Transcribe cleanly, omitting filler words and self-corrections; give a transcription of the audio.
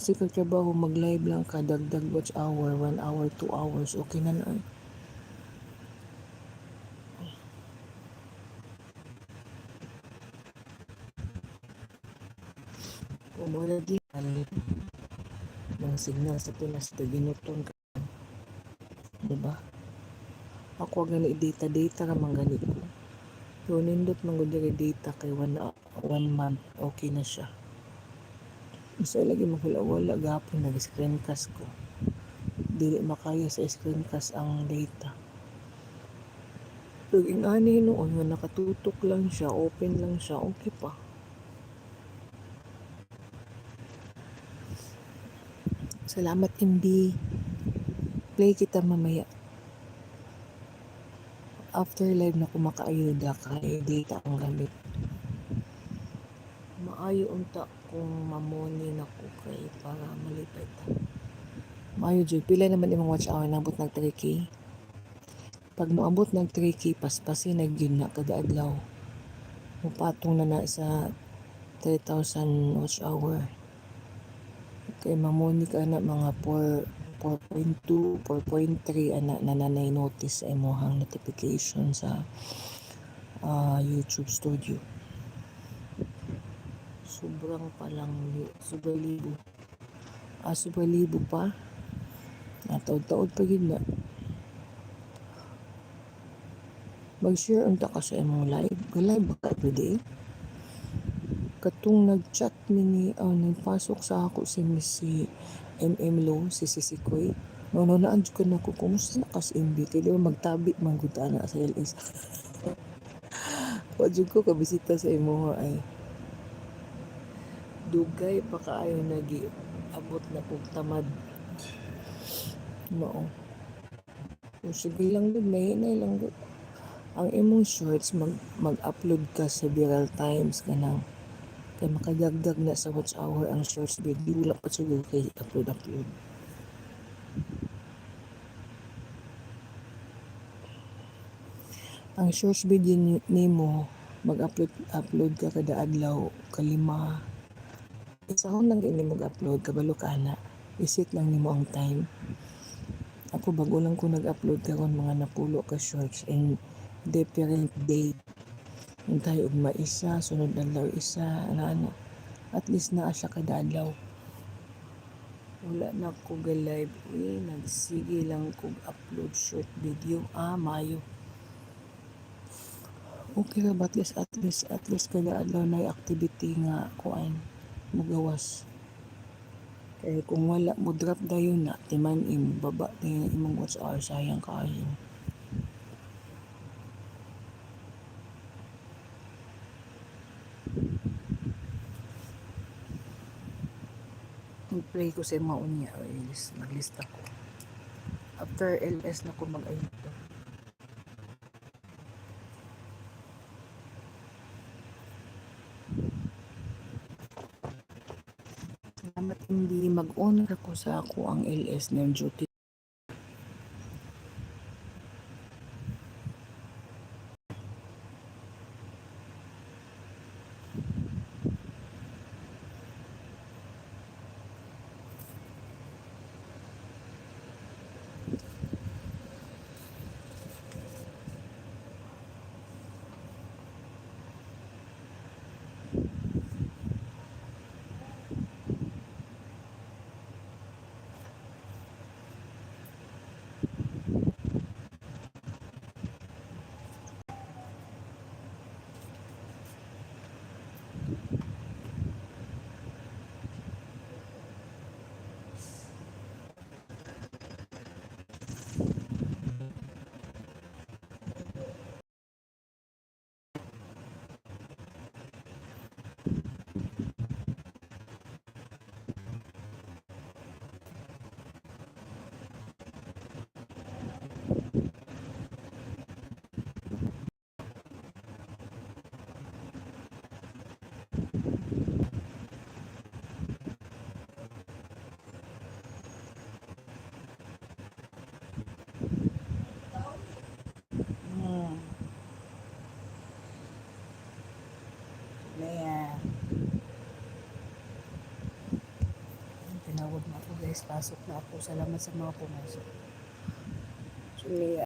Kasi kagtrabaho, mag-live lang ka, dagdag watch hour, 1 hour, 2 hours, okay na na. Kung mo lagi, mga signal sa Pinas, ginuton ka, diba? Ako gani data ka man gani ko. So, nindot man ko diri data kay 1 month, okay na siya. Isa lagi wala gapon nag-screencast ko. Dili makaya sa screencast ang data. Pag ingani noon nga nakatutok lang siya, open lang siya, okay pa. Salamat MB. Play kita mamaya. After live na kumakayuda kay data ang gamit. Maayo unta kung mamoni na ko kay para malipay ta. Maayo jud pila naman imong watch hour nabot nag 3K. Pag moabot ng 3K paspasin na gyud na kada adlaw. Mupatong na na sa 3,000 watch hour. Kay mamoni ka na mga 4.2, 4.3 ana nanay notice sa imong notification sa YouTube Studio. Sobrang palang subalibo. Subalibo pa. Taod-taod pa yun na. Mag-share unta ka sa imong live. Live ba ka pwede? Katong nag-chat nagpasok sa ako si MM Low, si Sisikoy. Naan ko na ko, kumusta na kas MB? Kaya di ba magtabi, mangguta na sa LS. Wadyo ko kabisita sa imo ay dugay pa kaayo nagi abot na kong tamad. Mao. Kung sige lang gud, mahinay lang gud. Ang imong shorts mag-upload ka sa Viral Times kanang kay makadagdag na sa watch hour ang shorts video wala pa siguro kay upload. Ang shorts video nimo mag-upload ka kada adlaw kalima. Isahon lang ini mag-upload kabalo ka na. Isit lang nimo ang time. Ako bago lang ko nag-upload karon mga napulo ka shorts in different day. Hintay ugma isa, sunod adlaw isa, ano. At least naa siya kada adlaw. Wala na ko ga-live. Nagsige lang ko upload short video. Mayo. Okay ra ba at least kada adlaw na activity nga kuan mugawas. Kaya kung wala mo drop dayon na timan baba dayon imong watch hour sayang kaayo. Mag-play ko sa mga unya naglista ko. After LS na ko mag-ayot. Salamat hindi mag-on ako sa ako ang LS ng duty. tinawag na ako guys. Pasok na ako. Salamat sa mga pumasok. Julia.